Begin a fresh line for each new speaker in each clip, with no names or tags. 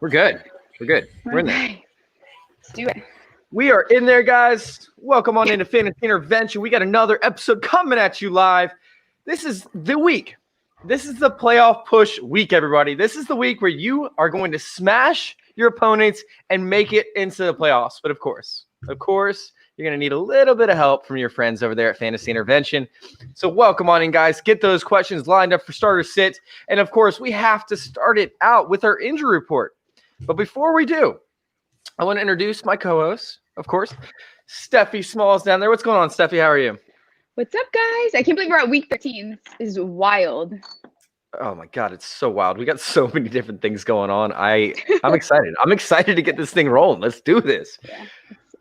We're good. We're good. We're in there.
Okay. Let's do it.
We are in there, guys. Welcome on into Fantasy Intervention. We got another episode coming at you live. This is the week. This is the playoff push week, everybody. This is the week where you are going to smash your opponents and make it into the playoffs. But of course, you're going to need a little bit of help from your friends over there at Fantasy Intervention. So welcome on in, guys. Get those questions lined up for starter sit. And of course, we have to start it out with our injury report. But before we do, I want to introduce my co-host, of course, Steffi Smalls down there. What's going on, Steffi? How are you?
What's up, guys? I can't believe we're at week 13. This is wild.
Oh my God, it's so wild. We got so many different things going on. I'm excited. I'm excited to get this thing rolling. Let's do this.
Yeah,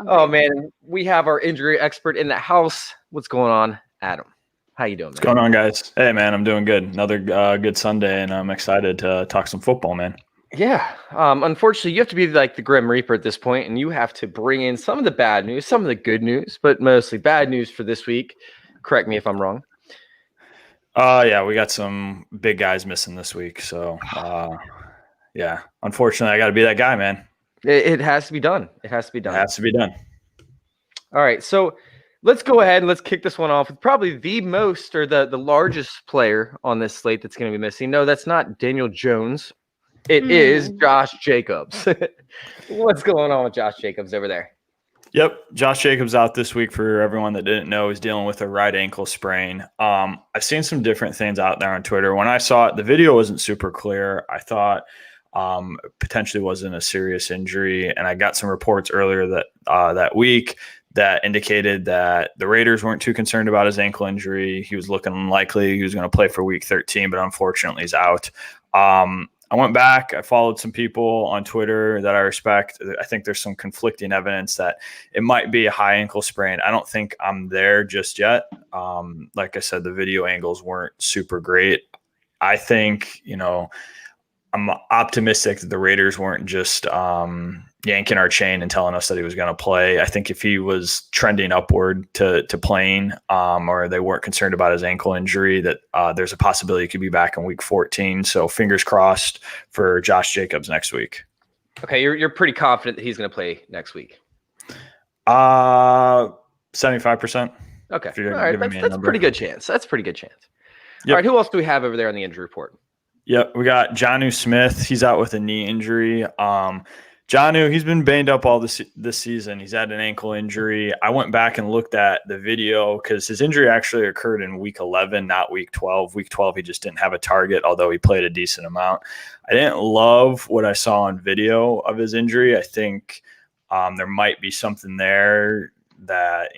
oh man, we have our injury expert in the house. What's going on, Adam? How you doing, man?
What's going on, guys? Hey, man, I'm doing good. Another good Sunday, and I'm excited to talk some football, man.
Yeah. Unfortunately, you have to be like the Grim Reaper at this point, and you have to bring in some of the bad news, some of the good news, but mostly bad news for this week. Correct me if I'm wrong.
Yeah, we got some big guys missing this week. So, yeah, unfortunately, I got to be that guy, man.
It has to be done. It has to be done.
It has to be done.
All right. So let's go ahead and let's kick this one off with probably the most or the largest player on this slate that's going to be missing. No, that's not Daniel Jones. It is Josh Jacobs. What's going on with Josh Jacobs over there?
Yep. Josh Jacobs out this week. For everyone that didn't know, he's dealing with a right ankle sprain. I've seen some different things out there on Twitter. When I saw it, the video wasn't super clear. I thought potentially wasn't a serious injury. And I got some reports earlier that week that indicated that the Raiders weren't too concerned about his ankle injury. He was looking unlikely. He was going to play for week 13, but unfortunately he's out. I went back. I followed some people on Twitter that I respect. I think there's some conflicting evidence that it might be a high ankle sprain. I don't think I'm there just yet. Like I said, the video angles weren't super great. I think, I'm optimistic that the Raiders weren't just yanking our chain and telling us that he was going to play. I think if he was trending upward to playing, or they weren't concerned about his ankle injury, that there's a possibility he could be back in week 14. So fingers crossed for Josh Jacobs next week.
Okay, you're pretty confident that he's going to play next week.
75%.
Okay, all right, that's a pretty good chance. That's a pretty good chance.
Yep.
All right, who else do we have over there on the injury report?
Yep, we got Jonnu Smith. He's out with a knee injury. Jonnu, he's been banged up all this season. He's had an ankle injury. I went back and looked at the video because his injury actually occurred in week 11, not week 12. Week 12, he just didn't have a target, although he played a decent amount. I didn't love what I saw on video of his injury. I think there might be something there that,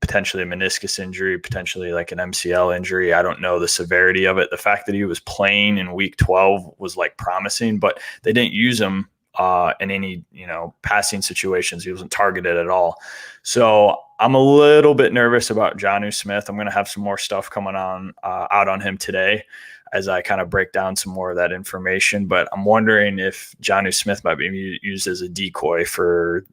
potentially a meniscus injury, potentially like an MCL injury. I don't know the severity of it. The fact that he was playing in week 12 was promising, but they didn't use him in any, passing situations. He wasn't targeted at all. So I'm a little bit nervous about Jonnu Smith. I'm going to have some more stuff coming on out on him today as I kind of break down some more of that information. But I'm wondering if Jonnu Smith might be used as a decoy for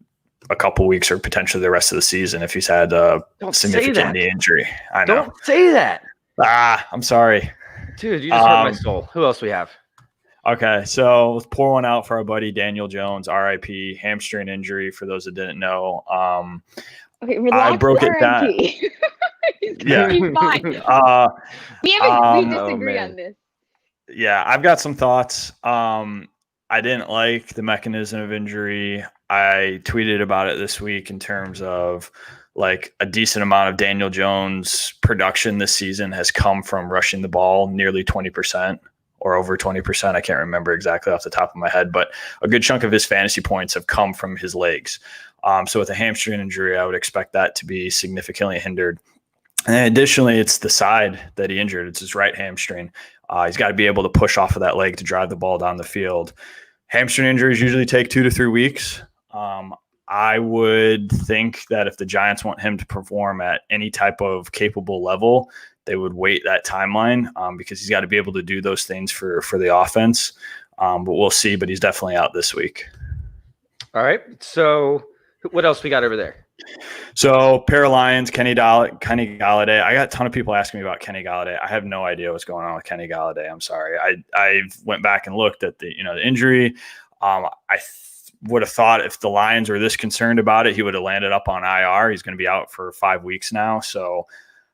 a couple weeks or potentially the rest of the season if he's had a significant knee injury. I know.
Don't say that.
I'm sorry.
Dude, you just hurt my soul. Who else we have?
Okay, so let's pour one out for our buddy Daniel Jones, RIP, hamstring injury for those that didn't know.
Okay, relax.
I broke it down.
He's gonna be fine. We disagree on this.
Yeah, I've got some thoughts. I didn't like the mechanism of injury. I tweeted about it this week in terms of a decent amount of Daniel Jones production this season has come from rushing the ball, nearly 20% or over 20%. I can't remember exactly off the top of my head, but a good chunk of his fantasy points have come from his legs. So with a hamstring injury, I would expect that to be significantly hindered. And additionally, it's the side that he injured. It's his right hamstring. He's got to be able to push off of that leg to drive the ball down the field. Hamstring injuries usually take 2 to 3 weeks. I would think that if the Giants want him to perform at any type of capable level, they would wait that timeline because he's got to be able to do those things for the offense. But we'll see. But he's definitely out this week.
All right. So what else we got over there?
So pair of Lions, Kenny Golladay. I got a ton of people asking me about Kenny Golladay. I have no idea what's going on with Kenny Golladay. I'm sorry. I went back and looked at the injury. I would have thought if the Lions were this concerned about it, he would have landed up on IR. He's going to be out for 5 weeks now. So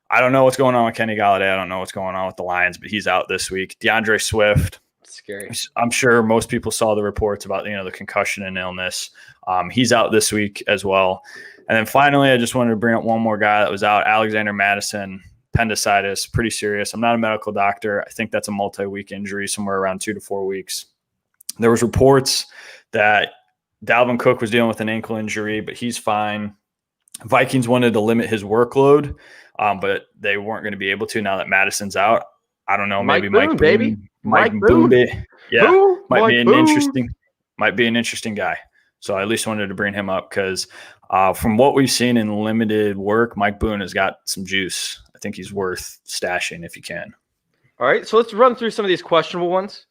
I don't know what's going on with Kenny Golladay. I don't know what's going on with the Lions, but he's out this week. DeAndre Swift.
Scary.
I'm sure most people saw the reports about the concussion and illness. He's out this week as well. And then finally, I just wanted to bring up one more guy that was out, Alexander Mattison, appendicitis, pretty serious. I'm not a medical doctor. I think that's a multi-week injury, somewhere around 2 to 4 weeks. There was reports that Dalvin Cook was dealing with an ankle injury, but he's fine. Vikings wanted to limit his workload, but they weren't going to be able to now that Madison's out. I don't know. Maybe Mike Boone,
baby.
Mike Boone. Yeah,
Who?
might be
Mike
an interesting guy. So I at least wanted to bring him up because from what we've seen in limited work, Mike Boone has got some juice. I think he's worth stashing if you can.
All right, so let's run through some of these questionable ones.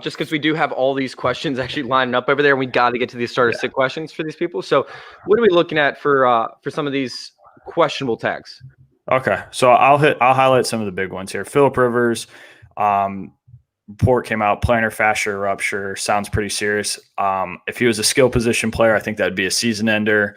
Just because we do have all these questions actually lining up over there, and we got to get to these starter sit questions for these people. So what are we looking at for some of these questionable tags?
Okay, so I'll highlight some of the big ones here. Phillip Rivers, report came out, plantar fascia rupture, sounds pretty serious. If he was a skill position player, I think that'd be a season ender.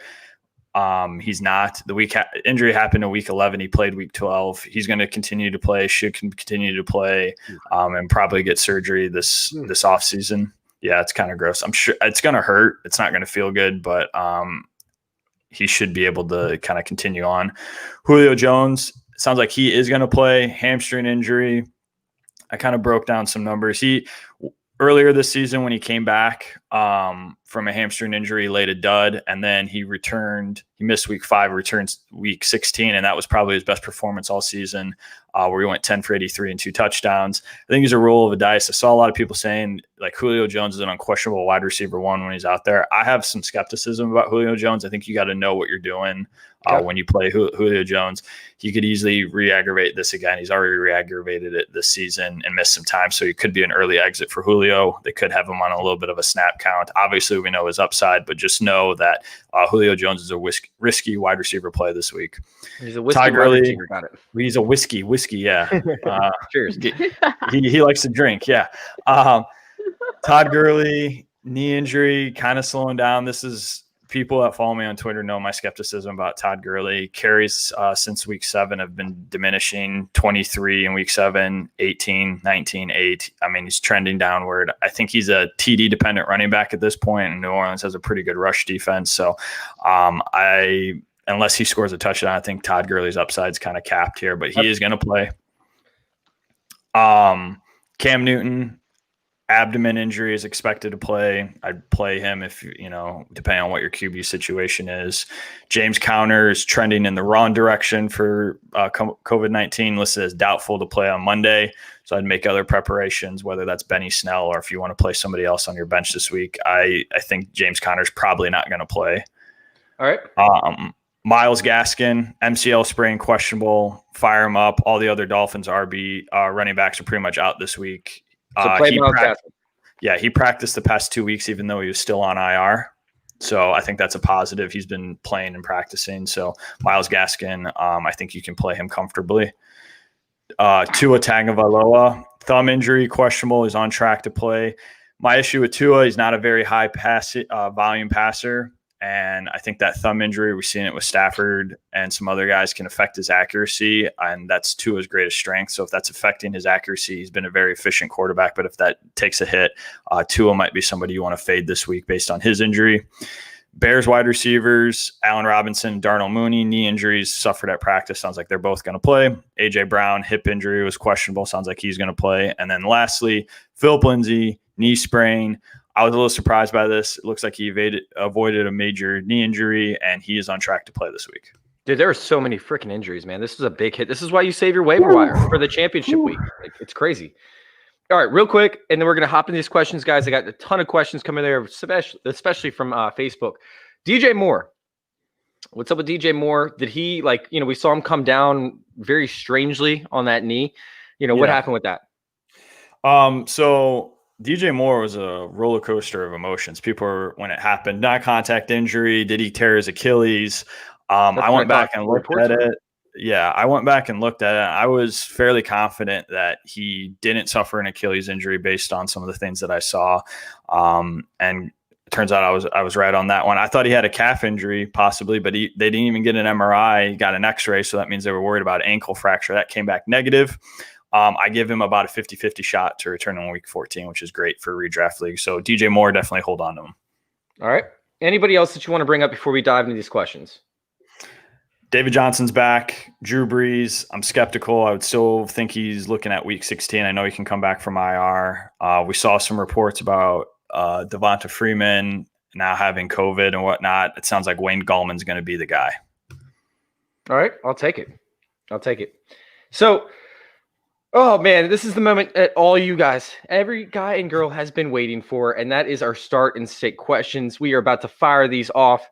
He's not. The injury happened in week 11. He played week 12. He's going to continue to play, should continue to play, and probably get surgery this offseason. Yeah, it's kind of gross. I'm sure it's going to hurt. It's not going to feel good, but he should be able to kind of continue on. Julio Jones, sounds like he is going to play, hamstring injury. I kind of broke down some numbers. Earlier this season, when he came back from a hamstring injury, laid a dud, and then he returned. He missed week 5, returns week 16, and that was probably his best performance all season, where he went 10 for 83 and 2 touchdowns. I think he's a roll of the dice. I saw a lot of people saying like Julio Jones is an unquestionable wide receiver 1 when he's out there. I have some skepticism about Julio Jones. I think you got to know what you're doing when you play Julio Jones. He could easily re-aggravate this again. He's already re-aggravated it this season and missed some time, so he could be an early exit for Julio. They could have him on a little bit of a snap count. Obviously, we know his upside, but just know that Julio Jones is a risky wide receiver play this week.
He's a whiskey wide receiver. Got it.
He's a whiskey, yeah.
Cheers.
He likes to drink, yeah. Todd Gurley, knee injury, kind of slowing down. This is people that follow me on Twitter know my skepticism about Todd Gurley. Carries since week 7 have been diminishing. 23 in week 7, 18, 19, 8. I mean, he's trending downward. I think he's a TD dependent running back at this point, and New Orleans has a pretty good rush defense. So unless he scores a touchdown, I think Todd Gurley's upside's kind of capped here, but he is going to play. Cam Newton, abdomen injury, is expected to play. I'd play him if, depending on what your QB situation is. James Conner is trending in the wrong direction for COVID-19, listed as doubtful to play on Monday. So I'd make other preparations, whether that's Benny Snell or if you want to play somebody else on your bench this week. I think James Conner's probably not going to play.
All right.
Myles Gaskin, MCL sprain, questionable. Fire him up. All the other Dolphins RB running backs are pretty much out this week.
So play Myles Gaskin.
Yeah, he practiced the past 2 weeks, even though he was still on IR. So I think that's a positive. He's been playing and practicing. So Myles Gaskin, I think you can play him comfortably. Tua Tagovailoa, thumb injury, questionable. He's on track to play. My issue with Tua, he's not a very high volume passer. And I think that thumb injury, we've seen it with Stafford and some other guys, can affect his accuracy. And that's Tua's greatest strength. So if that's affecting his accuracy, he's been a very efficient quarterback. But if that takes a hit, Tua might be somebody you want to fade this week based on his injury. Bears wide receivers, Allen Robinson, Darnell Mooney, knee injuries, suffered at practice. Sounds like they're both going to play. A.J. Brown, hip injury, was questionable. Sounds like he's going to play. And then lastly, Philip Lindsay, knee sprain. I was a little surprised by this. It looks like he avoided a major knee injury, and he is on track to play this week.
Dude, there are so many freaking injuries, man. This is a big hit. This is why you save your waiver wire for the championship week. Like, it's crazy. All right, real quick, and then we're going to hop into these questions, guys. I got a ton of questions coming there, especially from Facebook. DJ Moore. What's up with DJ Moore? Did he, we saw him come down very strangely on that knee. What happened with that?
So DJ Moore was a roller coaster of emotions. People were, when it happened, non-contact injury. Did he tear his Achilles? I went back and looked at it. Yeah, I went back and looked at it. I was fairly confident that he didn't suffer an Achilles injury based on some of the things that I saw. And it turns out I was right on that one. I thought he had a calf injury possibly, but they didn't even get an MRI. He got an X-ray, so that means they were worried about ankle fracture. That came back negative. I give him about a 50-50 shot to return in week 14, which is great for redraft league. So DJ Moore, definitely hold on to him.
All right. Anybody else that you want to bring up before we dive into these questions?
David Johnson's back. Drew Brees, I'm skeptical. I would still think he's looking at week 16. I know he can come back from IR. We saw some reports about Devonta Freeman now having COVID and whatnot. It sounds like Wayne Gallman's going to be the guy.
All right. I'll take it. So, oh, man, this is the moment that all you guys, every guy and girl has been waiting for, and that is our start and sit questions. We are about to fire these off.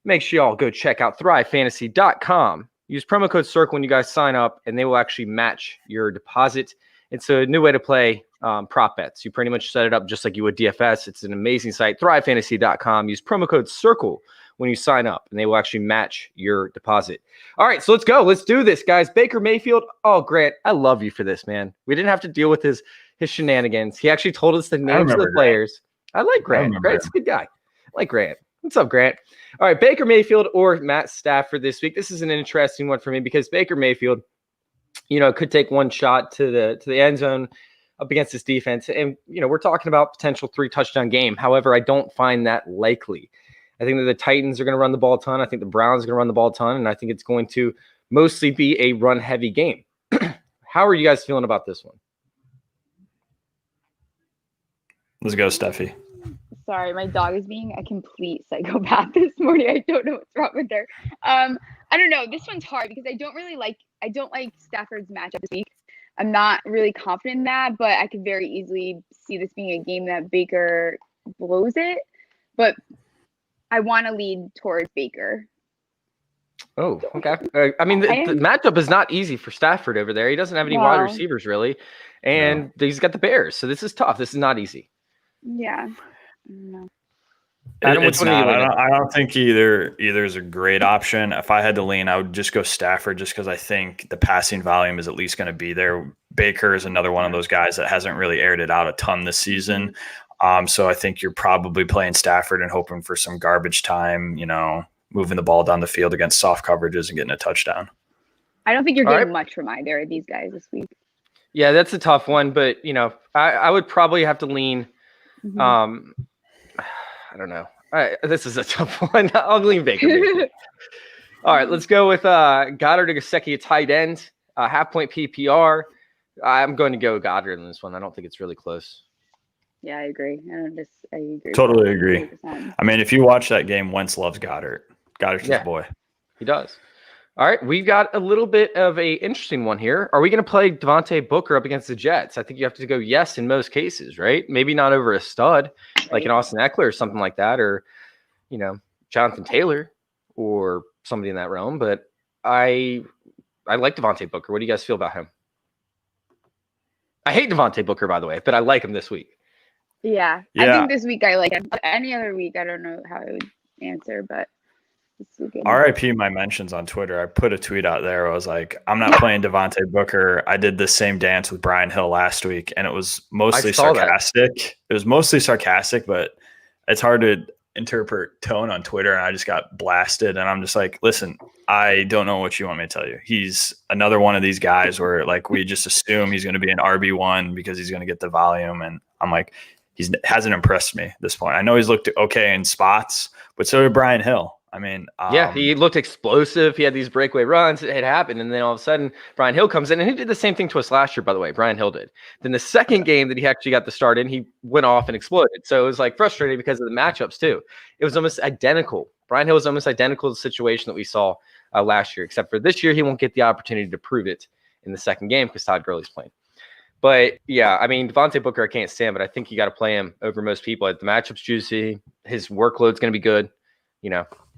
Make sure y'all go check out thrivefantasy.com. Use promo code CIRCLE when you guys sign up, and they will actually match your deposit. It's a new way to play prop bets. You pretty much set it up just like you would DFS. It's an amazing site, thrivefantasy.com. Use promo code CIRCLE when you sign up, and they will actually match your deposit. All right, so let's go. Let's do this, guys. Baker Mayfield. Oh, Grant, I love you for this, man. We didn't have to deal with his shenanigans. He actually told us the names of the players. I like Grant. Grant's a good guy. I like Grant. What's up, Grant? All right, Baker Mayfield or Matt Stafford this week. This is an interesting one for me because Baker Mayfield, could take one shot to the end zone up against this defense. And, we're talking about potential 3-touchdown game. However, I don't find that likely. I think that the Titans are going to run the ball a ton. I think the Browns are going to run the ball a ton. And I think it's going to mostly be a run-heavy game. How are you guys feeling about this one?
Let's go, Steffi.
Sorry, my dog is being a complete psychopath this morning. I don't know what's wrong with her. I don't know. This one's hard because I don't like Stafford's matchup this week. I'm not really confident in that, but I could very easily see this being a game that Baker blows it. But I want to lead towards Baker.
Oh, okay. The matchup is not easy for Stafford over there. He doesn't have any wide receivers really, and he's got the Bears, so this is tough. This is not easy.
Yeah. No.
It's not. I don't think either is a great option. If I had to lean, I would just go Stafford just because I think the passing volume is at least going to be there. Baker is another one of those guys that hasn't really aired it out a ton this season. So I think you're probably playing Stafford and hoping for some garbage time, moving the ball down the field against soft coverages and getting a touchdown.
I don't think you're getting much from either of these guys this week.
Yeah, that's a tough one, but I would probably have to lean. Mm-hmm. I don't know. This is a tough one. I'll lean Baker. All right, let's go with Goddard to Gesicki, a tight end, half-point PPR. I'm going to go Goddard in this one. I don't think it's really close.
Yeah, I agree. I agree.
Totally agree. 100%. I mean, if you watch that game, Wentz loves Goddard. Goddard's his boy.
He does. All right, we've got a little bit of a interesting one here. Are we going to play Devontae Booker up against the Jets? I think you have to go yes in most cases, right? Maybe not over a stud like an Austin Eckler or something like that, or Jonathan Taylor or somebody in that realm. But I like Devontae Booker. What do you guys feel about him? I hate Devontae Booker, by the way, but I like him this week.
Yeah. I think this week I like him. Any other week, I don't know how I would answer, but
RIP my mentions on Twitter. I put a tweet out there. I was like, I'm not playing Devontae Booker. I did the same dance with Brian Hill last week, and it was mostly sarcastic. It was mostly sarcastic, but it's hard to interpret tone on Twitter, and I just got blasted. And I'm just like, listen, I don't know what you want me to tell you. He's another one of these guys where we just assume he's going to be an RB1 because he's going to get the volume. And I'm like, hasn't impressed me at this point. I know he's looked okay in spots, but so did Brian Hill. I mean,
he looked explosive. He had these breakaway runs. It had happened. And then all of a sudden, Brian Hill comes in, and he did the same thing to us last year, by the way. Brian Hill did. Then the second game that he actually got the start in, he went off and exploded. So it was frustrating because of the matchups too. It was almost identical. Brian Hill was almost identical to the situation that we saw last year, except for this year, he won't get the opportunity to prove it in the second game because Todd Gurley's playing. But yeah, I mean, Devontae Booker, I can't stand, but I think you got to play him over most people. The matchup's juicy. His workload's going to be good.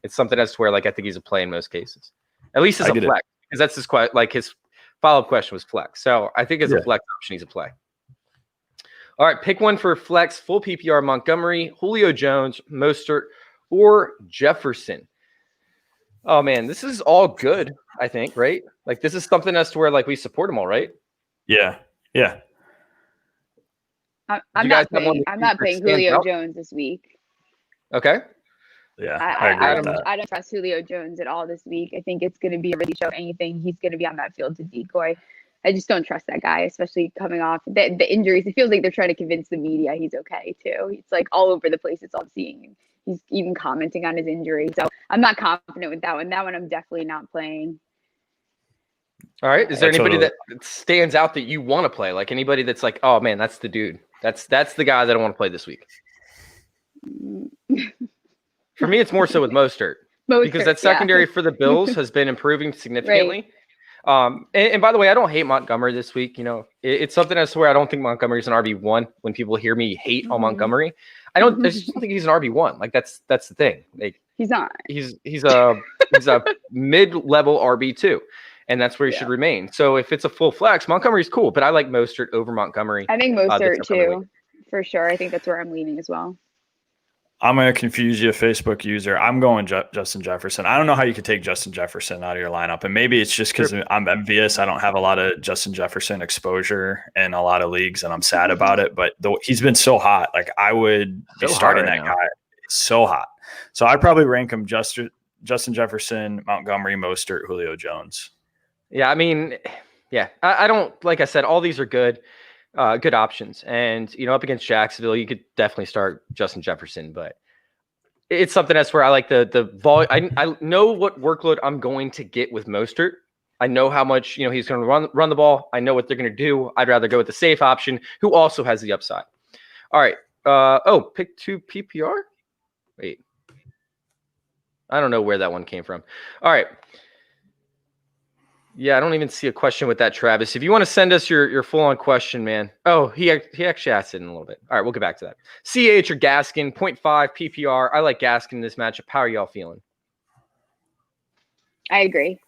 It's something that's where I think he's a play in most cases, at least as a flex, because that's his follow-up question was flex. So I think as a flex option, he's a play. All right, pick one for flex, full PPR: Montgomery, Julio Jones, Mostert, or Jefferson. Oh man, this is all good, I think, right? Like this is something as to where like we support them all, right?
Yeah.
I'm
guys
not
have one
playing.
that
I'm not playing
stands
Julio
out?
Jones this week.
Okay.
Yeah, I agree with that.
I don't trust Julio Jones at all this week. I think it's going to be a really show anything. He's going to be on that field to decoy. I just don't trust that guy, especially coming off the injuries. It feels like they're trying to convince the media he's okay too. It's like all over the place. It's all I'm seeing. He's even commenting on his injury. So I'm not confident with that one. That one I'm definitely not playing.
All right. Is there
That's
anybody
totally-
that stands out that you want to play? Like anybody that's like, oh man, that's the dude. That's the guy that I want to play this week. For me, it's more so with Mostert. Because that secondary for the Bills has been improving significantly. And by the way, I don't hate Montgomery this week. You know, it's something I swear I don't think Montgomery's an RB1. When people hear me hate on Montgomery, I just don't think he's an RB1. Like that's the thing. Like
he's not.
He's a mid-level RB2, and that's where he should remain. So if it's a full flex, Montgomery's cool, but I like Mostert over Montgomery.
I think Mostert too, for sure. I think that's where I'm leaning as well.
I'm going to confuse you, Facebook user. I'm going Justin Jefferson. I don't know how you could take Justin Jefferson out of your lineup. And maybe it's just because I'm envious. I don't have a lot of Justin Jefferson exposure in a lot of leagues, and I'm sad about it. But he's been so hot. Like, I would be starting that guy. So hot. So I'd probably rank him Justin Jefferson, Montgomery, Mostert, Julio Jones.
Yeah, I mean, yeah. I don't, like I said, all these are good. Good options. And, you know, up against Jacksonville, you could definitely start Justin Jefferson, but it's something that's where I like the volume. I know what workload I'm going to get with Mostert. I know how much, you know, he's going to run the ball. I know what they're going to do. I'd rather go with the safe option, who also has the upside. All right. Pick 2 PPR. Wait. I don't know where that one came from. All right. Yeah, I don't even see a question with that, Travis. If you want to send us your full-on question, man. Oh, he actually asked it in a little bit. All right, we'll get back to that. CH or Gaskin, 0.5 PPR. I like Gaskin in this matchup. How are y'all feeling?
I agree.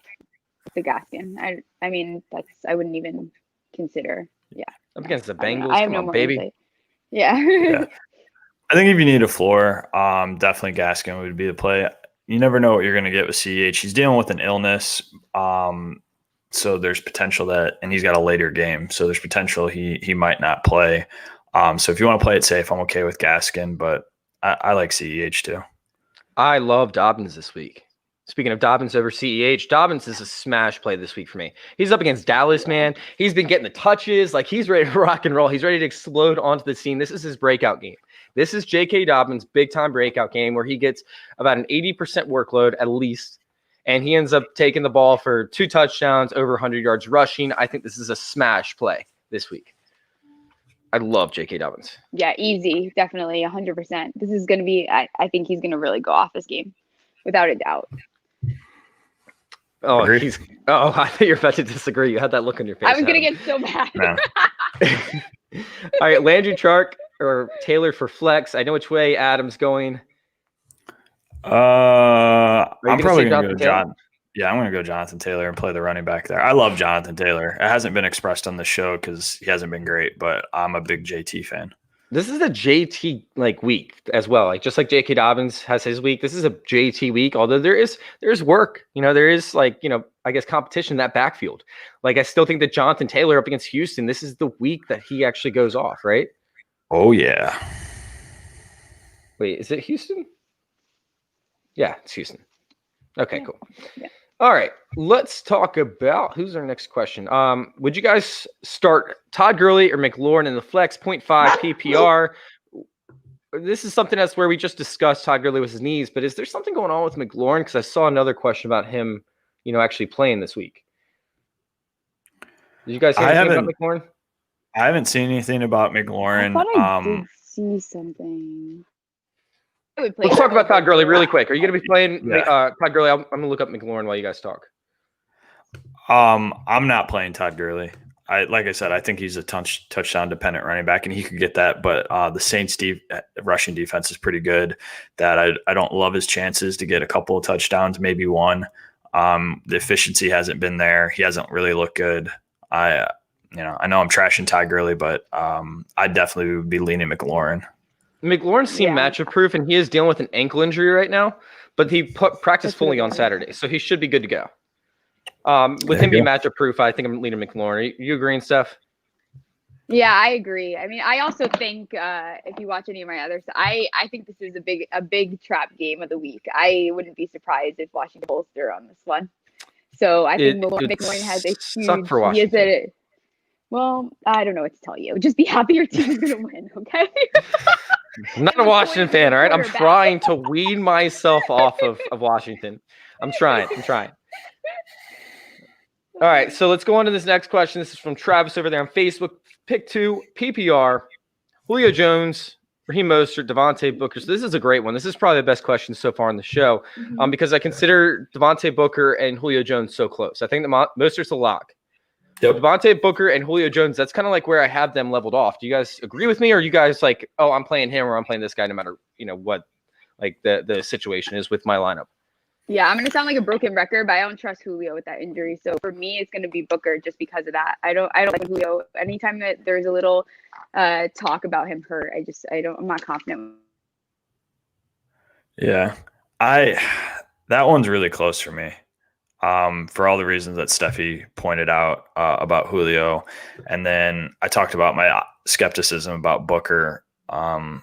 The Gaskin. I mean, I wouldn't even consider. Yeah.
Up against the Bengals.
I have
Come
no
on,
more
baby.
insight. Yeah.
I think if you need a floor, definitely Gaskin would be the play. You never know what you're going to get with CH. He's dealing with an illness. So there's potential that, and he's got a later game, so there's potential he might not play. So if you want to play it safe, I'm okay with Gaskin, but I like CEH too.
I love Dobbins this week. Speaking of Dobbins over CEH, Dobbins is a smash play this week for me. He's up against Dallas, man. He's been getting the touches. Like, he's ready to rock and roll. He's ready to explode onto the scene. This is his breakout game. This is J.K. Dobbins' big-time breakout game where he gets about an 80% workload at least, and he ends up taking the ball for 2 touchdowns, over 100 yards rushing. I think this is a smash play this week. I love J.K. Dobbins.
Yeah, easy. Definitely, 100%. This is going to be – I think he's going to really go off this game, without a doubt.
Oh, I thought you were about to disagree. You had that look on your face.
I was going to get so mad.
No.
All right, Landry, Chark, or Taylor for flex. I know which way Adam's going.
I'm probably going to go
John.
Yeah, I'm going to go Jonathan Taylor and play the running back there. I love Jonathan Taylor. It hasn't been expressed on the show because he hasn't been great, but I'm a big JT fan.
This is a JT week as well. Like, just like J.K. Dobbins has his week, this is a JT week. Although there's work, there is I guess competition in that backfield. Like, I still think that Jonathan Taylor up against Houston, this is the week that he actually goes off, right?
Oh yeah.
Wait, is it Houston? Yeah, it's Houston. Okay, cool.
Yeah.
All right, let's talk about who's our next question. Would you guys start Todd Gurley or McLaurin in the flex 0.5 PPR? This is something that's where we just discussed Todd Gurley with his knees, but is there something going on with McLaurin? Because I saw another question about him, actually playing this week. Did you guys hear anything about McLaurin?
I haven't seen anything about McLaurin.
I thought I did see something.
Let's talk about Todd Gurley really quick. Are you going to be playing Todd Gurley? I'm going to look up McLaurin while you guys talk.
I'm not playing Todd Gurley. Like I said, I think he's a touchdown dependent running back, and he could get that. But the Saints' rushing defense is pretty good. That I don't love his chances to get a couple of touchdowns, maybe one. The efficiency hasn't been there. He hasn't really looked good. I know I'm trashing Ty Gurley, but I definitely would be leaning McLaurin.
McLaurin seemed matchup proof, and he is dealing with an ankle injury right now, but he practiced fully on Saturday, so he should be good to go. With him being matchup proof, I think I'm leaning McLaurin. You agreeing, Steph?
Yeah, I agree. I mean, I also think if you watch any of my others, I think this is a big trap game of the week. I wouldn't be surprised if Washington bolster on this one. So I think McLaurin has a huge.
Suck for Washington.
Well, I don't know what to tell you. Just be happy your team's gonna win, okay?
I'm not a Washington fan, all right? I'm trying to wean myself off of Washington. I'm trying. All right, so let's go on to this next question. This is from Travis over there on Facebook. Pick 2, PPR, Julio Jones, Raheem Mostert, Devontae Booker. So this is a great one. This is probably the best question so far on the show because I consider Devontae Booker and Julio Jones so close. I think that Mostert's a lock. Yep. Devontae Booker and Julio Jones, that's kind of like where I have them leveled off. Do you guys agree with me, or are you guys like, oh, I'm playing him or I'm playing this guy no matter what like the situation is with my lineup?
Yeah, I'm going to sound like a broken record, but I don't trust Julio with that injury. So for me, it's going to be Booker just because of that. I don't like Julio. Anytime that there's a little talk about him hurt, I'm not confident.
Yeah, that one's really close for me. For all the reasons that Steffi pointed out about Julio. And then I talked about my skepticism about Booker. I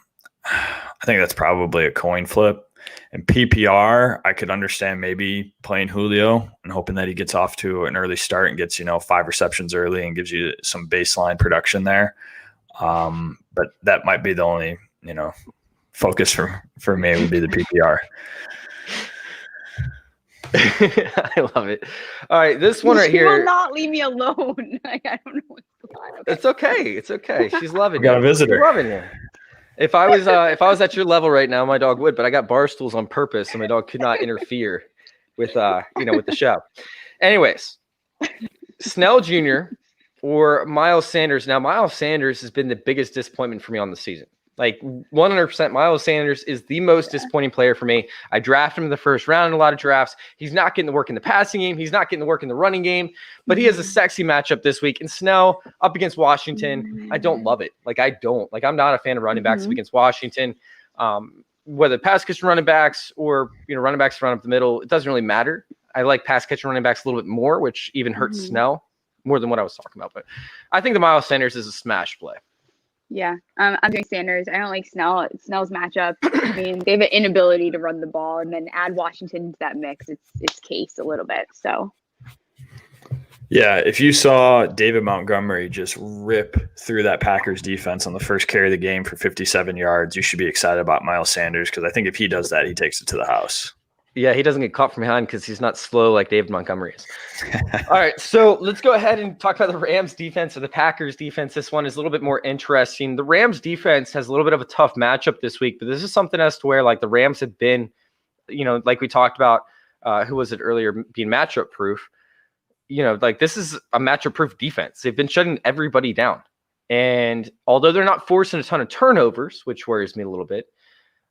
think that's probably a coin flip. In PPR, I could understand maybe playing Julio and hoping that he gets off to an early start and gets, 5 receptions early and gives you some baseline production there. But that might be the only, focus for me would be the PPR.
I love it. All right, this one right here.
She will not leave me alone. I don't know what's going on. Okay.
It's okay. She's loving it.
Got a visitor.
She's loving it. If I was at your level right now, my dog would, but I got bar stools on purpose, and my dog could not interfere with with the show. Anyways, Snell Jr. or Miles Sanders. Now, Miles Sanders has been the biggest disappointment for me on the season. Like 100%, Miles Sanders is the most disappointing player for me. I drafted him in the first round in a lot of drafts. He's not getting the work in the passing game. He's not getting the work in the running game, but he has a sexy matchup this week. And Snell up against Washington, I don't love it. I'm not a fan of running backs up against Washington. Whether pass catching running backs or, running backs run up the middle, it doesn't really matter. I like pass catching running backs a little bit more, which even hurts Snell more than what I was talking about. But I think the Miles Sanders is a smash play.
Yeah, I'm doing Sanders. I don't like Snell's matchup. I mean, they have an inability to run the ball, and then add Washington to that mix. It's case a little bit. So,
yeah, if you saw David Montgomery just rip through that Packers defense on the first carry of the game for 57 yards, you should be excited about Miles Sanders because I think if he does that, he takes it to the house.
Yeah, he doesn't get caught from behind because he's not slow like David Montgomery is. All right, so let's go ahead and talk about the Rams defense or the Packers defense. This one is a little bit more interesting. The Rams defense has a little bit of a tough matchup this week, but this is something as to where like the Rams have been, like we talked about, who was it earlier, being matchup proof. This is a matchup proof defense. They've been shutting everybody down. And although they're not forcing a ton of turnovers, which worries me a little bit,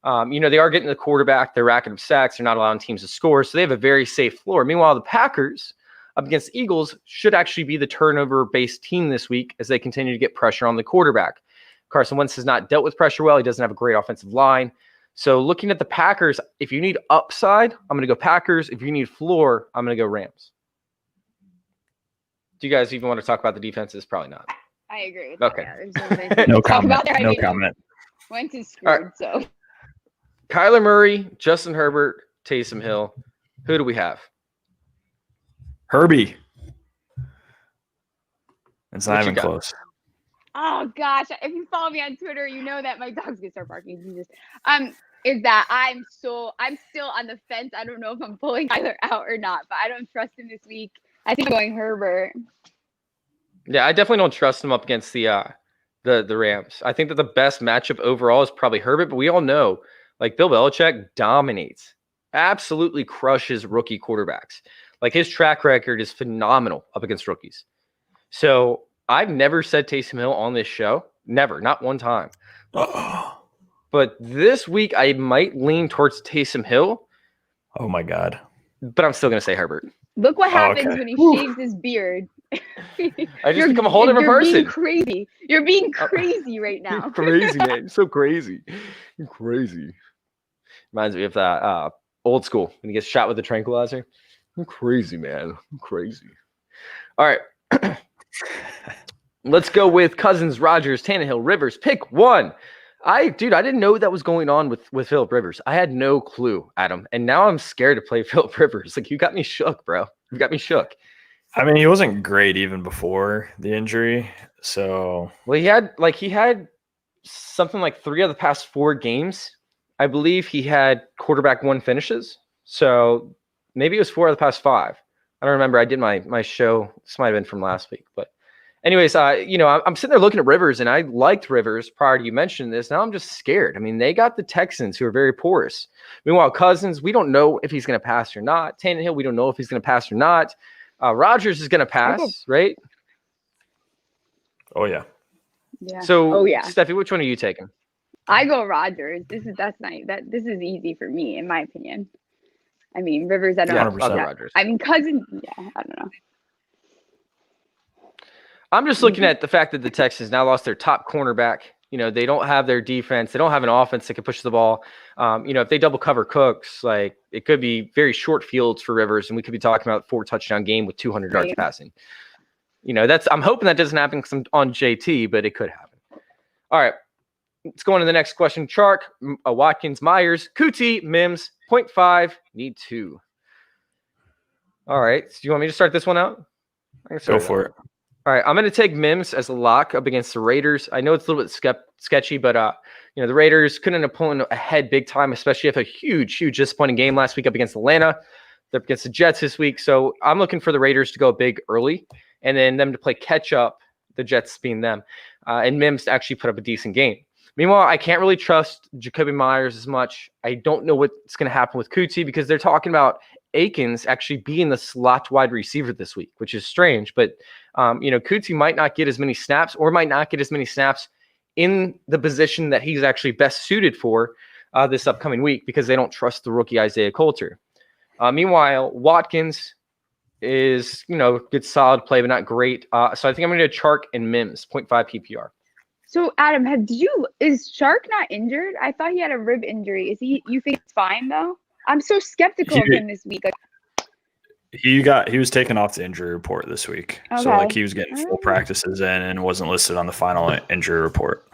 they are getting the quarterback. They're racking up sacks. They're not allowing teams to score. So they have a very safe floor. Meanwhile, the Packers up against Eagles should actually be the turnover-based team this week as they continue to get pressure on the quarterback. Carson Wentz has not dealt with pressure well. He doesn't have a great offensive line. So looking at the Packers, if you need upside, I'm going to go Packers. If you need floor, I'm going to go Rams. Do you guys even want to talk about the defenses? Probably not.
I agree with
okay.
that. Yeah,
no comment. No comment.
Wentz is screwed, right. So.
Kyler Murray, Justin Herbert, Taysom Hill. Who do we have?
Herbie. It's not even close.
Oh gosh! If you follow me on Twitter, you know that my dog's gonna start barking. Jesus. Is that I'm still on the fence. I don't know if I'm pulling Kyler out or not, but I don't trust him this week. I think I'm going Herbert.
Yeah, I definitely don't trust him up against the Rams. I think that the best matchup overall is probably Herbert, but we all know. Like Bill Belichick dominates, absolutely crushes rookie quarterbacks. Like his track record is phenomenal up against rookies. So I've never said Taysom Hill on this show. Never, not one time. But this week I might lean towards Taysom Hill.
Oh my God.
But I'm still going to say Herbert.
Look what happens
okay.
when he
Whew.
shaves his beard.
I just become a whole different
You're
person.
being crazy. You're being crazy right now.
You're crazy, man. You're so crazy. You're crazy. Reminds me of that old school when he gets shot with a tranquilizer. I'm crazy, man. I'm crazy. All right. Let's go with Cousins, Rodgers, Tannehill, Rivers. Pick one. I didn't know that was going on with Phillip Rivers. I had no clue, Adam. And now I'm scared to play Phillip Rivers. Like, you got me shook, bro. You got me shook.
I mean, he wasn't great even before the injury. So,
Well, he had something like 3 of the past 4 games. I believe he had quarterback 1 finishes. So maybe it was 4 of the past 5. I don't remember. I did my show. This might have been from last week, but anyways, I'm sitting there looking at Rivers, and I liked Rivers prior to you mentioning this. Now I'm just scared. I mean, they got the Texans, who are very porous. Meanwhile, Cousins, we don't know if he's going to pass or not. Tannehill, we don't know if he's going to pass or not. Rodgers is going to pass, right?
oh yeah.
Yeah.
So,
Oh, yeah.
Steffi, which one are you taking?
I go Rodgers. This is easy for me, in my opinion. I mean, Rivers, I don't
Yeah,
know.
I'll go
Yeah.
Rodgers.
I mean, Cousins, yeah, I don't know.
I'm just looking at the fact that the Texans now lost their top cornerback. They don't have their defense. They don't have an offense that can push the ball. If they double cover Cooks, like, it could be very short fields for Rivers, and we could be talking about 4 touchdown game with 200 yards
Right.
passing. I'm hoping that doesn't happen because I'm on JT, but it could happen. All right, let's go on to the next question. Chark, Watkins, Myers, Kuti, Mims, 0.5, need 2. All right, so do you want me to start this one out? I can
Go
start
for it.
All right, I'm going to take Mims as a lock up against the Raiders. I know it's a little bit sketchy, but the Raiders couldn't have pulled ahead big time, especially after a huge disappointing game last week up against Atlanta. They're up against the Jets this week, so I'm looking for the Raiders to go big early, and then them to play catch up, the Jets being them, and Mims to actually put up a decent game. Meanwhile, I can't really trust Jacoby Myers as much. I don't know what's going to happen with Kuti because they're talking about Akins actually being the slot wide receiver this week, which is strange. But, Kuti might not get as many snaps or might not get as many snaps in the position that he's actually best suited for this upcoming week because they don't trust the rookie Isaiah Coulter. Meanwhile, Watkins is, good solid play, but not great. So I think I'm going to do Chark and Mims, 0.5 PPR.
So, Adam, is Shark not injured? I thought he had a rib injury. You think it's fine, though? I'm so skeptical of him this week.
He was taken off the injury report this week.
Okay.
So he was getting full practices in and wasn't listed on the final injury report.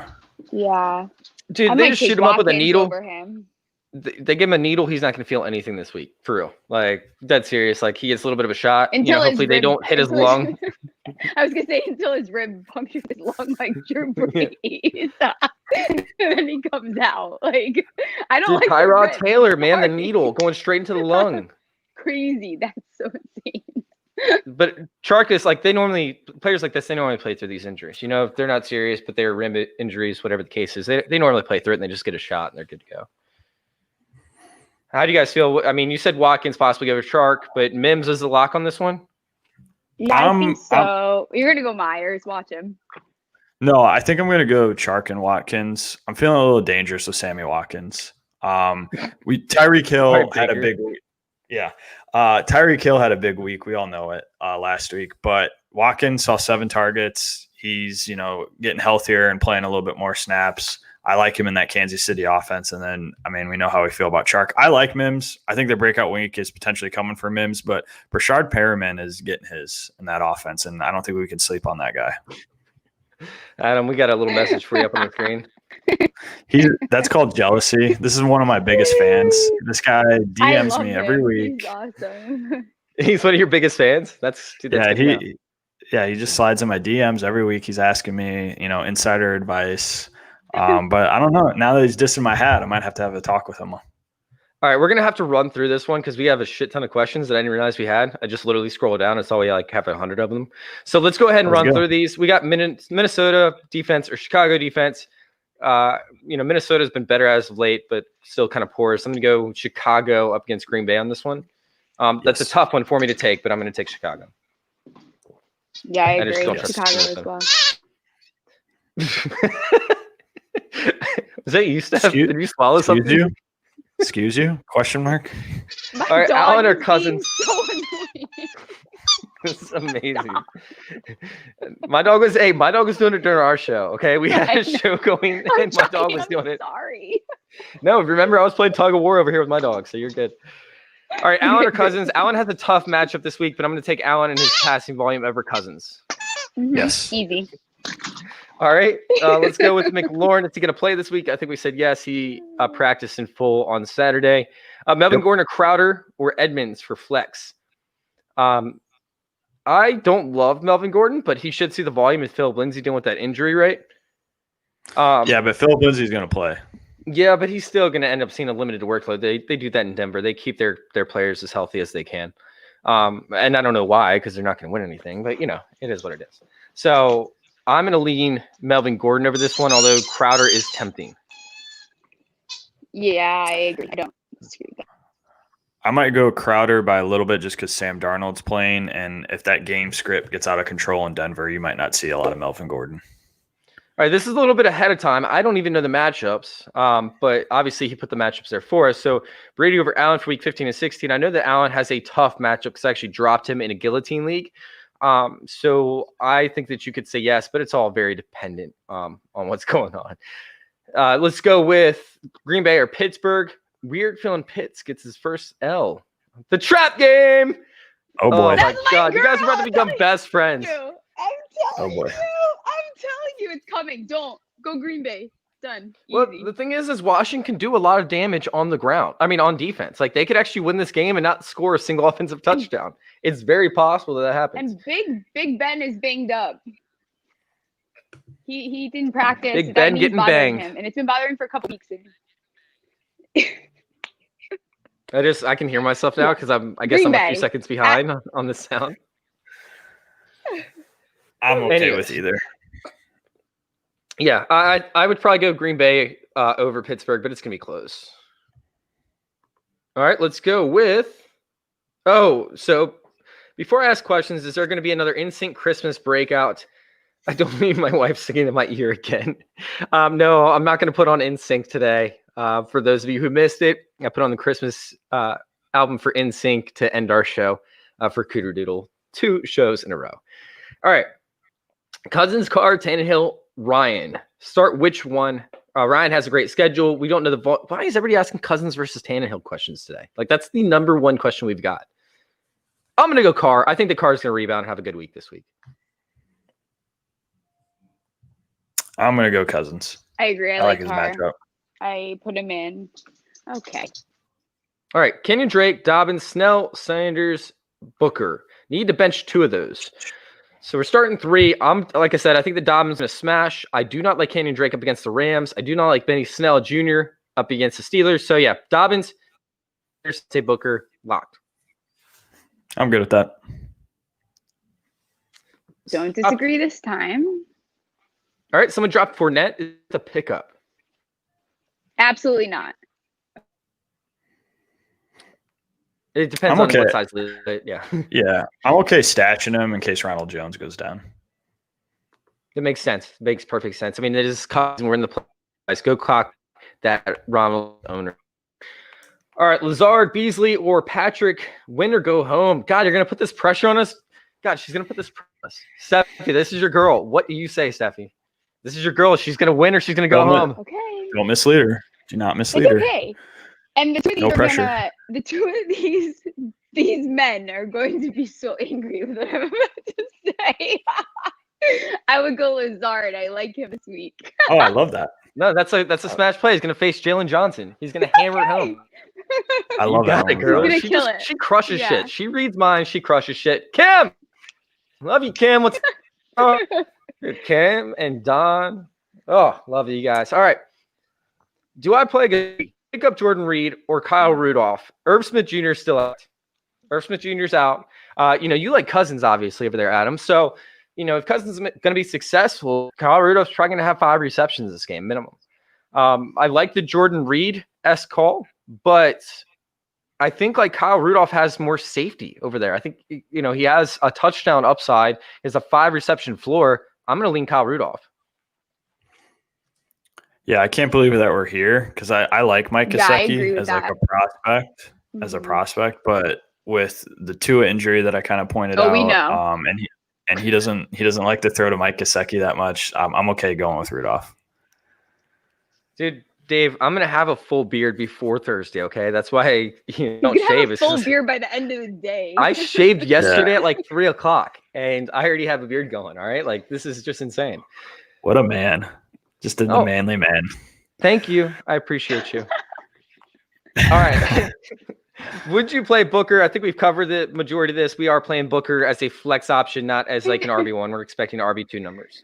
Yeah.
Dude, they just shoot him up with a needle.
Over him.
They give him a needle. He's not going to feel anything this week, for real. Like, dead serious. Like, he gets a little bit of a shot. Hopefully they don't hit his lung.
I was going to say until his rib punctures his lung like Drew Brees. And then he comes out. Like, I don't like
Tyrod Taylor, man, the needle going straight into the lung.
Crazy. That's so insane.
But Chark like players like this, they normally play through these injuries. If they're not serious, but they're rim injuries, whatever the case is, they normally play through it and they just get a shot and they're good to go. How do you guys feel? I mean, you said Watkins possibly go with Chark, but Mims is the lock on this one?
Yeah, I think so. You're going to go Myers. Watch him.
No, I think I'm going to go Chark and Watkins. I'm feeling a little dangerous with Sammy Watkins. Tyreek Hill had a big week. Yeah. Tyreek Hill had a big week. We all know it last week. But Watkins saw 7 targets. He's, getting healthier and playing a little bit more snaps. I like him in that Kansas City offense. And then, we know how we feel about Chark. I like Mims. I think the breakout week is potentially coming for Mims, but Brashard Perriman is getting his in that offense. And I don't think we can sleep on that guy.
Adam, we got a little message for you up on the screen.
That's called jealousy. This is one of my biggest fans. This guy DMs me every week.
He's awesome.
He's one of your biggest fans? That's
he just slides in my DMs every week. He's asking me, insider advice. But I don't know. Now that he's dissing my hat, I might have to have a talk with him.
All right, we're going to have to run through this one because we have a shit ton of questions that I didn't realize we had. I just literally scrolled down and saw we have 100 of them. So let's go ahead and run through these. We got Minnesota defense or Chicago defense. Minnesota's been better as of late, but still kind of poor. So I'm going to go Chicago up against Green Bay on this one. That's a tough one for me to take, but I'm going to take Chicago.
Yeah, I agree.
Chicago
as well.
Is that you, Steph? Did you swallow something?
Excuse you? Question mark.
All right, Allen or Cousins?
So annoying.
It's amazing. My dog was doing it during our show. Okay, we had a show going, and my dog was doing it.
Sorry.
No, remember I was playing tug of war over here with my dog, so you're good. All right, Allen or Cousins? Allen has a tough matchup this week, but I'm going to take Allen and his passing volume over Cousins.
Yes.
Easy.
All right, let's go with McLaurin. Is he going to play this week? I think we said yes. He practiced in full on Saturday. Melvin Gordon or Crowder or Edmonds for flex? I don't love Melvin Gordon, but he should see the volume of Philip Lindsay dealing with that injury, right?
Yeah, but Philip Lindsay's going to play.
Yeah, but he's still going to end up seeing a limited workload. They do that in Denver. They keep their players as healthy as they can. And I don't know why, because they're not going to win anything, but it is what it is. So I'm going to lean Melvin Gordon over this one, although Crowder is tempting.
Yeah, I agree. I don't disagree with that.
I might go Crowder by a little bit just because Sam Darnold's playing, and if that game script gets out of control in Denver, you might not see a lot of Melvin Gordon.
All right, this is a little bit ahead of time. I don't even know the matchups, but obviously he put the matchups there for us. So Brady over Allen for week 15 and 16. I know that Allen has a tough matchup because I actually dropped him in a guillotine league. So I think that you could say yes, but it's all very dependent on what's going on. Let's go with Green Bay or Pittsburgh. Weird feeling Pitts gets his first L. The trap game.
Oh boy.
Oh my God. You guys are about to become best friends.
I'm telling you. I'm telling you it's coming. Don't go Green Bay. Done.
Well,
Easy.
the thing is Washington can do a lot of damage on the ground. I mean, on defense. Like, they could actually win this game and not score a single offensive touchdown. It's very possible that happens.
And Big Ben is banged up. He didn't practice.
Big
That
Ben
knee's
getting
bothering
banged.
him, and it's been bothering him for a couple weeks.
I can hear myself now because I guess
Green
I'm a
Bay.
few seconds behind on the sound.
I'm okay
Anyways.
with either.
Yeah, I would probably go Green Bay over Pittsburgh, but it's going to be close. All right, let's go with – so before I ask questions, is there going to be another NSYNC Christmas breakout? I don't mean my wife singing in my ear again. No, I'm not going to put on NSYNC today. For those of you who missed it, I put on the Christmas album for NSYNC to end our show for Cooter Doodle. 2 shows in a row. All right. Cousins, Carr, Tannehill, Ryan. Start which one? Ryan has a great schedule. We don't know why is everybody asking Cousins versus Tannehill questions today? Like, that's the number one question we've got. I'm going to go Carr. I think the Carr is going to rebound and have a good week this week.
I'm going to go Cousins.
I agree. I
like
like
his
Carr.
matchup.
I put him in. Okay.
All right. Kenyon Drake, Dobbins, Snell, Sanders, Booker. Need to bench 2 of those. So we're starting 3. Like I said, I think the Dobbins is going to smash. I do not like Kenyon Drake up against the Rams. I do not like Benny Snell Jr. up against the Steelers. So yeah, Dobbins, say Booker, locked.
I'm good with that.
Don't disagree this time.
All right. Someone dropped Fournette. It's a pickup.
Absolutely not.
It depends
I'm
on
okay.
what size league. Yeah.
Yeah, I'm okay stashing him in case Ronald Jones goes down.
It makes sense. It makes perfect sense. I mean, it is Cousins. We're in the place. Go clock that Ronald owner. All right, Lazard, Beasley, or Patrick, win or go home. God, you're going to put this pressure on us? God, she's going to put this pressure on us. Steffi, this is your girl. What do you say, Steffi? This is your girl. She's going to win or she's going to go home.
Okay.
Don't mislead her. Do not mislead
It's
her.
okay. And the 2 of these
No
are
pressure.
the 2 of these men are going to be so angry with what I'm about to say. I would go Lazard. I like him this week.
Oh, I love that.
No, that's a smash play. He's going to face Jalen Johnson. He's going to hammer it home.
I love that.
Got it, girl.
He's gonna
She
kill it.
She crushes
Yeah.
shit. She reads minds. She crushes shit. Kim, love you, Kim. What's Kim and Don? Oh, love you guys. All right. Do I pick up Jordan Reed or Kyle Rudolph? Irv Smith Jr. is still out. Irv Smith Jr. is out. You like Cousins, obviously, over there, Adam. So, if Cousins is going to be successful, Kyle Rudolph's probably going to have 5 receptions this game, minimum. I like the Jordan Reed-esque call, but I think like Kyle Rudolph has more safety over there. I think, he has a touchdown upside. He has a 5 reception floor. I'm going to lean Kyle Rudolph.
Yeah, I can't believe that we're here because I like Mike
Yeah, I agree
Gesicki
with
as like
that.
a prospect,
Mhm.
but with the Tua injury that I kind of pointed out.
We know.
And he doesn't like to throw to Mike Gesicki that much. I'm okay going with Rudolph.
Dude, Dave, I'm gonna have a full beard before Thursday. Okay, that's why you don't shave.
Have a full beard by the end of the day.
I shaved yesterday at like 3:00, and I already have a beard going. All right, like this is just insane.
What a man! Just a manly man.
Thank you. I appreciate you. All right. Would you play Booker? I think we've covered the majority of this. We are playing Booker as a flex option, not as like an RB1. We're expecting RB2 numbers.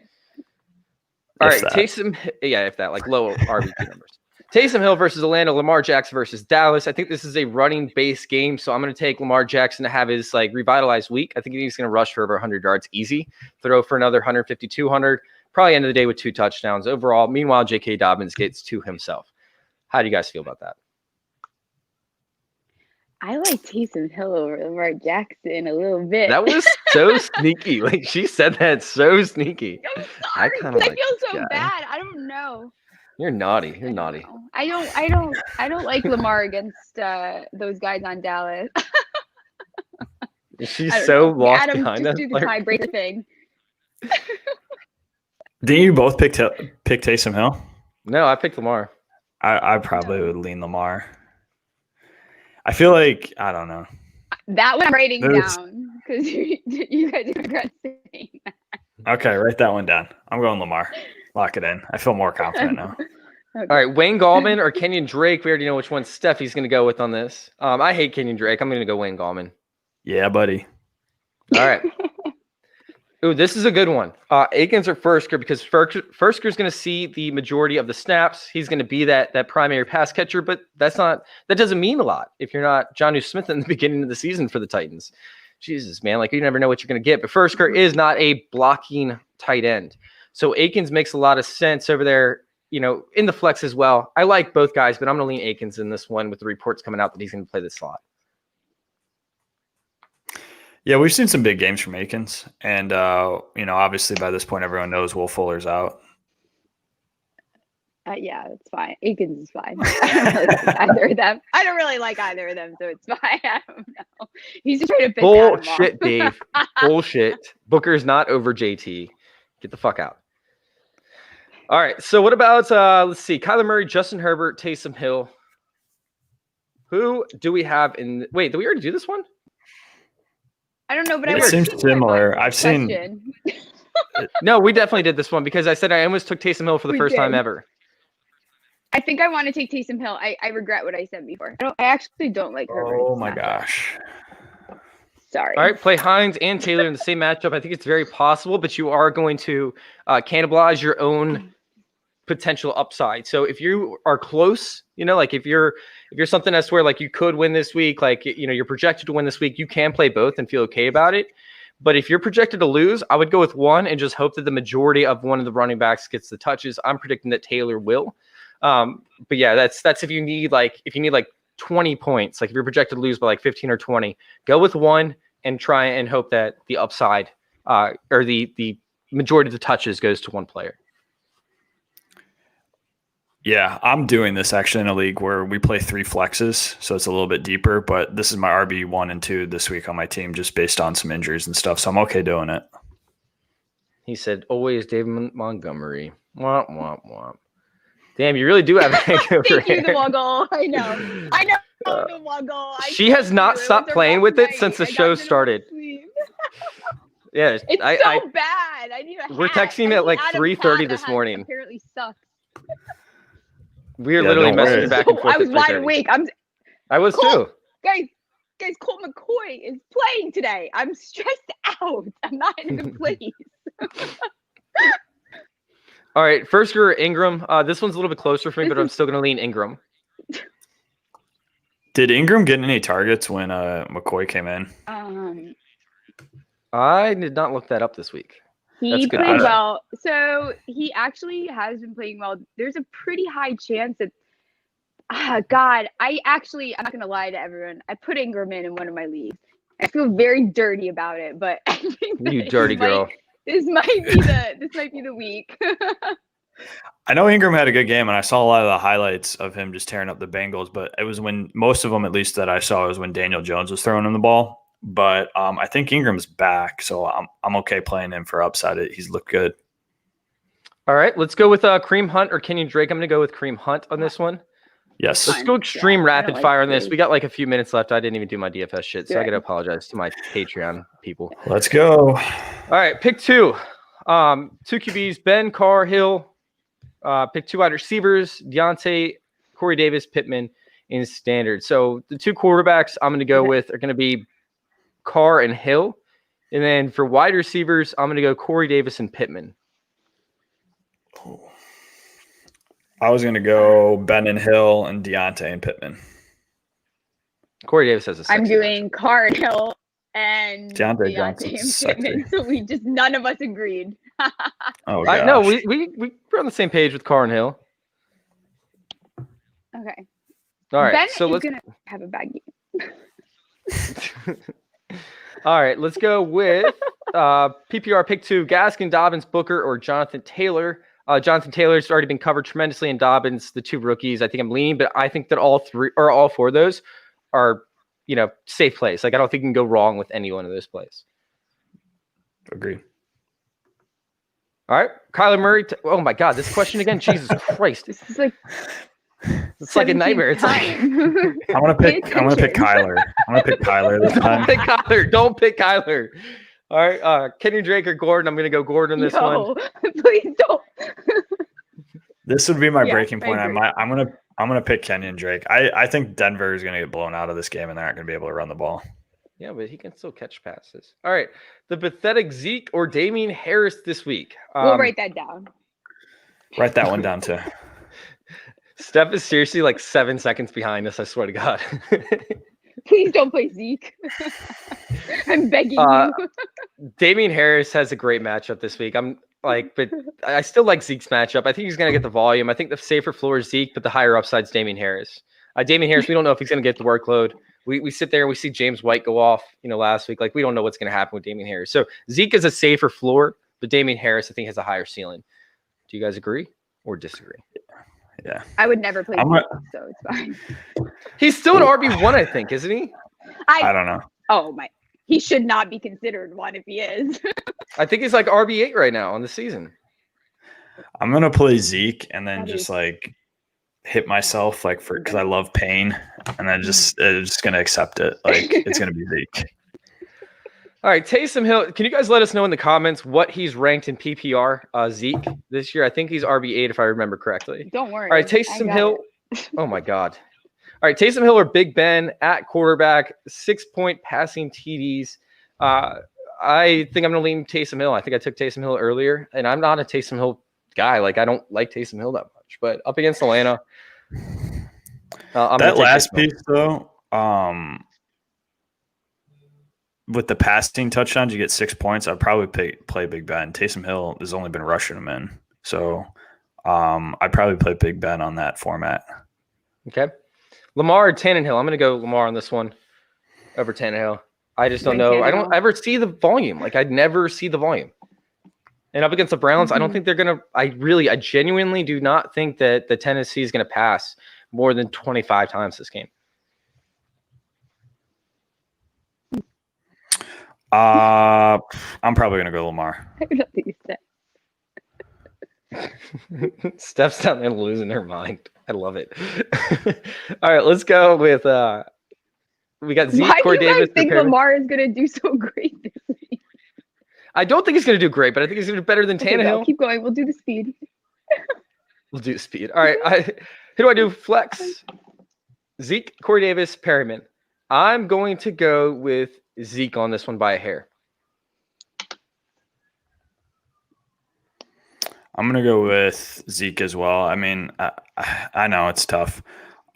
All right, Taysom. Yeah, if that, like low RB2 numbers. Taysom Hill versus Atlanta, Lamar Jackson versus Dallas. I think this is a running base game, so I'm going to take Lamar Jackson to have his like revitalized week. I think he's going to rush for over 100 yards easy, throw for another 150, 200, probably end of the day with 2 touchdowns overall. Meanwhile, J.K. Dobbins gets to himself. How do you guys feel about that?
I like Taysom Hill over Lamar Jackson a little bit.
That was so sneaky. Like she said that so sneaky.
I'm sorry. I feel so bad. I don't know.
You're naughty. You're naughty.
I don't like Lamar against those guys on Dallas.
She's so lost
Adam
behind
just
us.
do the tiebreaker thing.
Didn't you both pick Taysom Hill?
No, I picked Lamar.
I probably would lean Lamar. I feel like I don't know.
That one I'm writing down because you guys are regret saying that.
Okay, write that one down. I'm going Lamar. Lock it in. I feel more confident now.
Okay. All right, Wayne Gallman or Kenyon Drake. We already know which one Steffi's going to go with on this. I hate Kenyon Drake. I'm going to go Wayne Gallman.
Yeah, buddy.
All right. Ooh, this is a good one. Akins or Fursker, because Fursker's going to see the majority of the snaps. He's going to be that primary pass catcher, but that doesn't mean a lot if you're not Jonnu Smith in the beginning of the season for the Titans. Jesus, man, like you never know what you're going to get. But Fursker is not a blocking tight end. So Akins makes a lot of sense over there, in the flex as well. I like both guys, but I'm going to lean Akins in this one with the reports coming out that he's going to play the slot.
Yeah, we've seen some big games from Akins. And, obviously by this point, everyone knows Will Fuller's out.
Yeah, it's fine. Akins is fine. I don't really like either of them. I don't really like either of them, so it's fine. I don't know. He's just trying to pick
Bullshit, Dave. Bullshit. Booker's not over JT. Get the fuck out. All right, so what about, let's see, Kyler Murray, Justin Herbert, Taysom Hill. Who do we have in – wait, did we already do this one?
I don't know, but
it seems similar. I've seen.
No, we definitely did this one because I said I almost took Taysom Hill for the first time ever.
I think I want to take Taysom Hill. I regret what I said before. I actually don't like Herbert.
Oh my gosh.
Sorry.
All right, play Hines and Taylor in the same matchup. I think it's very possible, but you are going to cannibalize your own potential upside. So if you are close, like if you're something that's where like you could win this week, like you're projected to win this week, you can play both and feel okay about it. But if you're projected to lose, I would go with one and just hope that the majority of one of the running backs gets the touches. I'm predicting that Taylor will. But yeah, that's if you need like 20 points, like if you're projected to lose by like 15 or 20, go with one and try and hope that the upside or the majority of the touches goes to one player.
Yeah, I'm doing this actually in a league where we play 3 flexes, so it's a little bit deeper, but this is my RB1 and 2 this week on my team just based on some injuries and stuff, so I'm okay doing it.
He said, always David Montgomery. Womp, womp, womp. Damn, you really do have a hangover.
Thank you, the Wuggle. I know the Wuggle.
She has not stopped playing with it since the show started. Yeah,
it's so bad. I need a
We're texting at like 3:30 this morning.
Apparently sucks.
We're literally messaging back and forth.
I was wide awake.
I was too.
Guys, Colt McCoy is playing today. I'm stressed out. I'm not in a good place.
All right, first you're Ingram. This one's a little bit closer for me, but I'm still going to lean Ingram.
Did Ingram get any targets when McCoy came in?
I did not look that up this week.
He played well. So he actually has been playing well. There's a pretty high chance that I'm not going to lie to everyone. I put Ingram in one of my leagues. I feel very dirty about it, but I think
you dirty girl.
This might be the week.
I know Ingram had a good game, and I saw a lot of the highlights of him just tearing up the Bengals. But it was when most of them, at least that I saw, was when Daniel Jones was throwing him the ball. But I think Ingram's back, so I'm okay playing him for upside. He's looked good.
All right, let's go with Kareem Hunt or Kenyon Drake. I'm going to go with Kareem Hunt on this one.
Yes.
Let's go extreme
Yeah, I
rapid
don't like
fire on this.
Drake.
We got like a few minutes left. I didn't even do my DFS shit, so I
Good.
got to apologize to my Patreon people.
Let's go.
All right, pick two. Two QBs, Ben Carr, Hill. Pick two wide receivers, Deontay, Corey Davis, Pittman in standard. So the two quarterbacks I'm going to go with are going to be Carr and Hill. And then for wide receivers, I'm going to go Corey Davis and Pittman.
I was going to go Ben and Hill and Deontay and Pittman.
Corey Davis has a sexy
I'm doing
matchup.
Card Hill and
Deontay
Deontay
Johnson's
and Pittman.
sexy.
So we just none of us agreed.
Oh, gosh.
No, we're on the same page with Carr and Hill.
Okay.
All right,
Ben
so
is
let's
gonna have a bad game.
all right, let's go with PPR pick two, Gaskin, Dobbins, Booker, or Jonathan Taylor. Jonathan Taylor's already been covered tremendously in Dobbins, the two rookies. I think I'm leaning, but I think that all four of those are, safe plays. Like I don't think you can go wrong with any one of those plays.
Agree.
All right, Kyler Murray. Oh my God, this question again. Jesus Christ,
This is like
it's like a nightmare. It's like
time.
I'm gonna pick Kyler. I'm gonna pick Kyler this
don't
time.
pick Kyler. Don't pick Kyler. All right, Kenny Drake or Gordon. I'm gonna go Gordon on this one.
Yo, please don't.
This would be my
Yeah,
breaking
I
point.
agree.
I'm gonna pick Kenyon Drake. I think Denver is gonna get blown out of this game, and they're not gonna be able to run the ball.
Yeah, but he can still catch passes. All right, the pathetic Zeke or Damian Harris this week.
We'll write that down.
Write that one down too.
Steph is seriously like 7 seconds behind us. I swear to God.
Please don't play Zeke. I'm begging you.
Damian Harris has a great matchup this week. But I still like Zeke's matchup. I think he's going to get the volume. I think the safer floor is Zeke, but the higher upside is Damian Harris. Damian Harris, we don't know if he's going to get the workload. We sit there and we see James White go off, last week. Like we don't know what's going to happen with Damian Harris. So Zeke is a safer floor, but Damian Harris, I think, has a higher ceiling. Do you guys agree or disagree?
Yeah.
I would never play
I'm
Zeke, so it's fine.
He's still an RB1, I think, isn't he?
I don't know.
Oh my! He should not be considered one if he is.
I think he's like RB8 right now on the season.
I'm gonna play Zeke and then
That
just
is-
like hit myself because I love pain, and then just gonna accept it. Like it's gonna be Zeke.
All right, Taysom Hill. Can you guys let us know in the comments what he's ranked in PPR, Zeke, this year? I think he's RB8 if I remember correctly.
Don't worry.
All right,
I
Taysom
got
Hill.
it.
Oh my God. All right, Taysom Hill or Big Ben at quarterback, 6-point passing TDs. I think I'm going to lean Taysom Hill. I think I took Taysom Hill earlier, and I'm not a Taysom Hill guy. Like, I don't like Taysom Hill that much. But up against Atlanta, I'm
That
gonna take
last
Taysom Hill.
piece though, with the passing touchdowns, you get 6 points. I'd probably play Big Ben. Taysom Hill has only been rushing them in, so I'd probably play Big Ben on that format.
Okay. Lamar or Tannehill? I'm going to go Lamar on this one over Tannehill. I just don't
Going
know. I don't
Tannehill.
ever see the volume. Like, I'd never see the volume. And up against the Browns, I don't
Mhm.
think they're going to – I genuinely do not think that the Tennessee is going to pass more than 25 times this game.
I'm probably gonna go Lamar.
I don't think you said.
Steph's down there losing her mind. I love it. All right, let's go with we got Zeke,
Why
Corey
do you
Davis.
guys think
Pittman.
Lamar is gonna do so great this week?
I don't think he's going to do great, but I think he's going to do better than
Okay, go,
Tannehill.
keep going. We'll do the speed.
We'll do speed. All right. Who do I do? Flex. Zeke, Corey Davis, Perryman. I'm going to go with Zeke on this one by a hair.
I'm gonna go with Zeke as well. I mean, I know it's tough.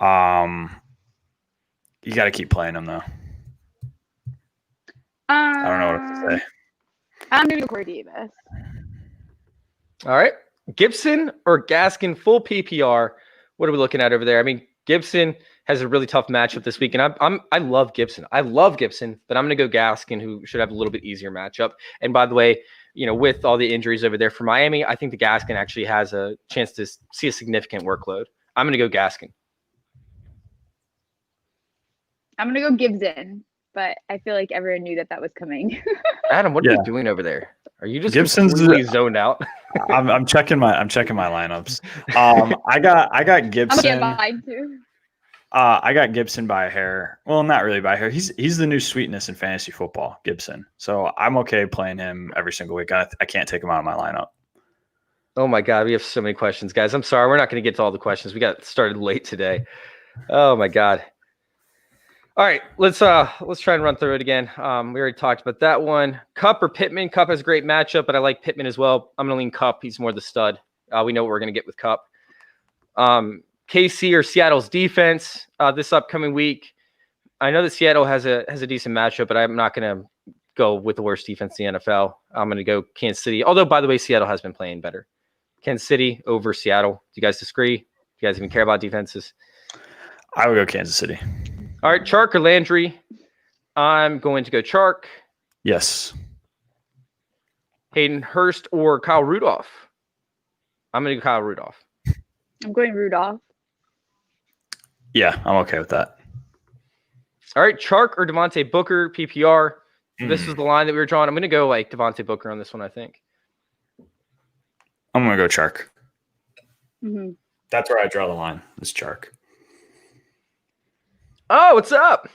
You got to keep playing him though. I don't know what to say.
I'm gonna go Corey Davis.
All right. Gibson or Gaskin, full PPR. What are we looking at over there? I mean, Gibson has a really tough matchup this week, and I love Gibson. I love Gibson, but I'm going to go Gaskin, who should have a little bit easier matchup. And by the way, with all the injuries over there for Miami, I think the Gaskin actually has a chance to see a significant workload. I'm going to go Gaskin.
I'm gonna go Gibson, but I feel like everyone knew that was coming.
Adam, what are you doing over there? Are you just
Gibson's
completely zoned out?
I'm checking my lineups. I got Gibson.
I'm mine too.
I got Gibson by a hair. Well, not really by a hair. He's the new sweetness in fantasy football, Gibson. So I'm okay playing him every single week. I can't take him out of my lineup.
Oh my God, we have so many questions, guys. I'm sorry, we're not going to get to all the questions. We got started late today. Oh my God. All right, let's try and run through it again. We already talked about that one. Kupp or Pittman? Kupp has a great matchup, but I like Pittman as well. I'm going to lean Kupp. He's more the stud. We know what we're going to get with Kupp. KC or Seattle's defense this upcoming week. I know that Seattle has a decent matchup, but I'm not going to go with the worst defense in the NFL. I'm going to go Kansas City. Although, by the way, Seattle has been playing better. Kansas City over Seattle. Do you guys disagree? Do you guys even care about defenses?
I would go Kansas City.
All right, Chark or Landry? I'm going to go Chark.
Yes.
Hayden Hurst or Kyle Rudolph? I'm going to go Kyle Rudolph.
I'm going Rudolph.
Yeah, I'm okay with that.
All right, Chark or Devontae Booker, PPR? This is the line that we were drawing. I'm going to go like Devontae Booker on this one, I think.
I'm going to go Chark.
Mm-hmm.
That's where I draw the line, is Chark.
Oh, what's up?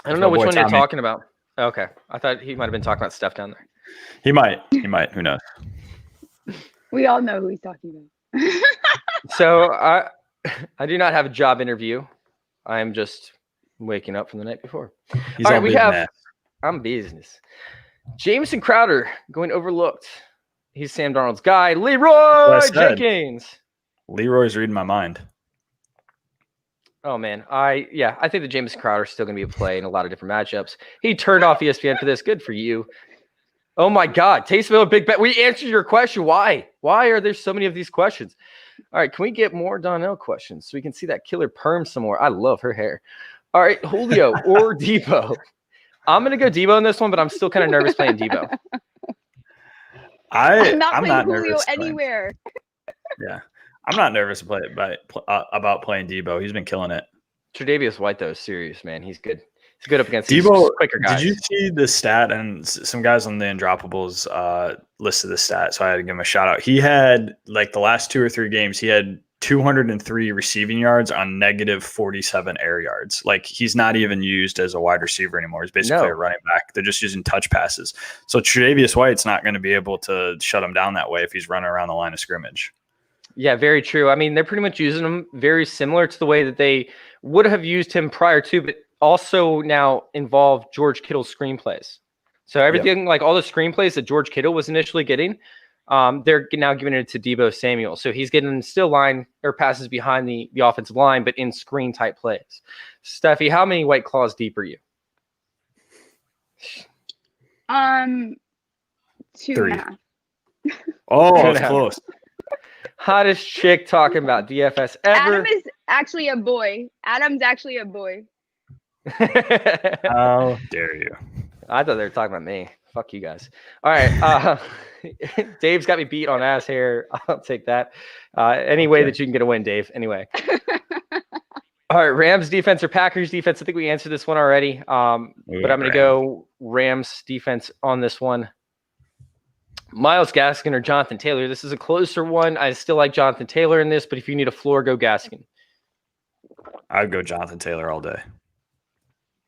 I don't know which one
Tommy.
you're talking about. Okay. I thought he might have been talking about Steph down there.
He might. Who knows?
We all know who he's talking about.
So I do not have a job interview. I am just waking up from the night before.
He's
all right,
on
we
business.
have I'm business. Jameson Crowder going overlooked. He's Sam Darnold's guy. Leroy Jenkins.
Leroy's reading my mind.
Oh man, I think that Jameson Crowder is still going to be a play in a lot of different matchups. He turned off ESPN for this. Good for you. Oh my God, Taysom Big Bet. We answered your question. Why? Why are there so many of these questions? All right, can we get more Donnell questions so we can see that killer perm some more? I love her hair. All right, Julio or Debo. I'm going to go Debo in this one, but I'm still kind of nervous playing Debo.
I'm not
I'm
playing
not
Julio
nervous
anywhere.
Yeah, I'm not nervous about playing Debo. He's been killing it.
Tre'Davious White though is serious, man. He's good. He's good up against
Debo.
these quicker guys.
Did you see the stat? And some guys on the Undroppables listed the stat, so I had to give him a shout out. He had like the last 2 or 3 games, he had 203 receiving yards on negative 47 air yards. Like he's not even used as a wide receiver anymore. He's basically a running back. They're just using touch passes. So Tre'Davious White's not going to be able to shut him down that way if he's running around the line of scrimmage.
Yeah, very true. I mean, they're pretty much using him very similar to the way that they would have used him prior to, but also now involve George Kittle's screenplays. So everything, like all the screenplays that George Kittle was initially getting, they're now giving it to Deebo Samuel. So he's getting still line or passes behind the offensive line, but in screen type plays. Steffi, how many White Claws deep are you?
2.5.
Oh, it's close.
Hottest chick talking about DFS ever.
Adam is actually a boy. Adam's actually a boy.
How dare you?
I thought they were talking about me. Fuck you guys. All right. Dave's got me beat on ass hair. I'll take that. Any way that you can get a win, Dave. Anyway. All right. Rams defense or Packers defense? I think we answered this one already. But I'm going to go Rams defense on this one. Myles Gaskin or Jonathan Taylor. This is a closer one. I still like Jonathan Taylor in this, but if you need a floor, go Gaskin.
I'd go Jonathan Taylor all day.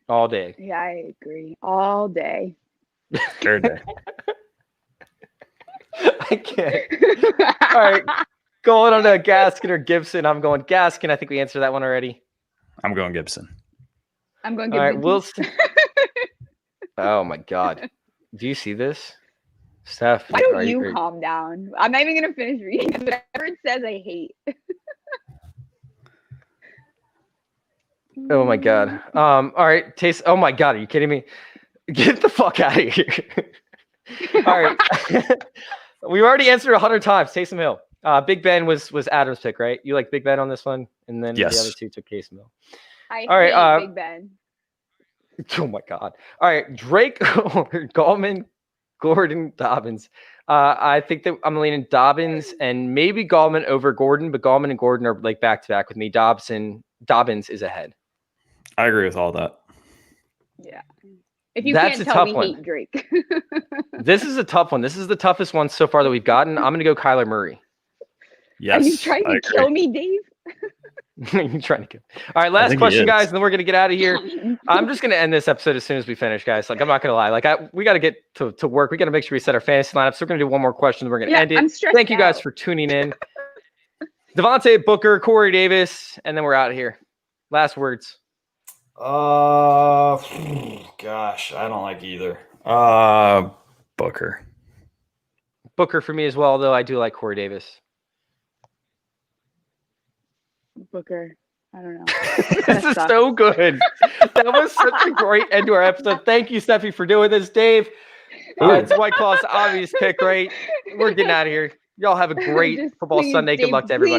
All day.
Yeah, I agree. All day.
Third day.
I can't. All right. Going on to Gaskin or Gibson. I'm going Gaskin. I think we answered that one already.
I'm going Gibson.
I'm going
All
Gibson.
right, Wilson. Oh, my God. Do you see this? Steph.
Why don't you calm down? I'm not even going to finish reading this. Whatever it says, I hate.
Oh, my God. All right. Taste. Oh, my God. Are you kidding me? Get the fuck out of here. All right. We've already answered 100 times. Taysom Hill. Big Ben was Adam's pick, right? You like Big Ben on this one? And then the other two took Taysom Hill.
I
All right,
hate Big Ben.
Oh, my God. All right. Drake or Gallman, Gordon, Dobbins. I think that I'm leaning Dobbins and maybe Gallman over Gordon, but Gallman and Gordon are like back to back with me. Dobbins is ahead.
I agree with all that.
Yeah. If you
That's
can't
a
tell,
tough
we
one.
hate Drake.
This is a tough one. This is the toughest one so far that we've gotten. I'm going to go Kyler Murray.
Yes.
Are you trying to kill me, Dave?
You're trying to kill. All right, last
think he
question,
is.
guys, and then we're going to get out of here. I'm just going to end this episode as soon as we finish, guys. Like, I'm not going to lie. Like, we got to get to work. We got to make sure we set our fantasy lineup. So we're going to do one more question. We're going to end it.
I'm stressed
Thank you guys
out.
for tuning in. Devontae Booker, Corey Davis, and then we're out of here. Last words.
Gosh, I don't like either. Booker.
Booker for me as well, though I do like Corey Davis.
Booker. I don't know.
This is so good. That was such a great end to our episode. Thank you, Steffi, for doing this. Dave, it's White Claw's obvious pick, right? We're getting out of here. Y'all have a great
Just
football
please,
Sunday. Good
Dave,
luck to everybody.